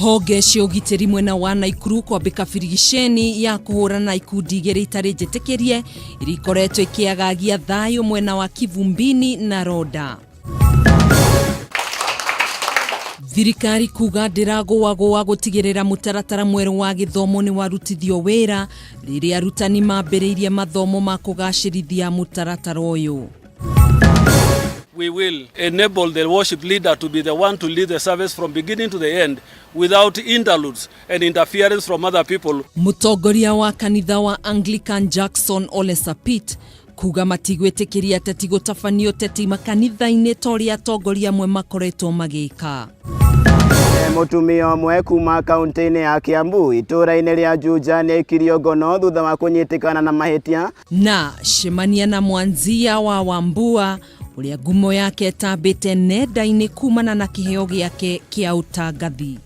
Honge cia ũgitĩri mwena wa Naikuru kwambĩka birigiceni ya kũhũrana na ikundi igĩrĩ itarĩ njĩtĩkĩrie iria ikoretwo ikĩagagia thayũ mwena wa Kivumbini na Roda. Thirikari kuga ndĩragũagũa gũtigĩrĩra mũtaratara mwerũ wa gĩthomo nĩ warutithio wĩra rĩrĩa arutani mambĩrĩirie mathomo ma kũgacĩrithia mũtaratara ũyũ. We will enable the worship leader to be the one to lead the service from beginning to the end without interludes and interference from other people. Mũtongoria wa kanitha wa Anglican Jackson Ole Sapit kuga matigwĩtĩkĩria ateti gũtabanio ũteti makanitha-inĩ toria atongoria amwe makoretwo magĩka. Mũtumia ũmwe kuma kaunti-inĩ ya Kiambu itũra-inĩ rĩa Juja nĩ aikirio ngono thutha wa kũnyitĩkana na mahĩtia. Na cemania na Mwanzia wa Wambua ũrĩa ngumo yake tambĩte nenda-inĩ kumana na kĩheo gĩake kĩa ũtangathi.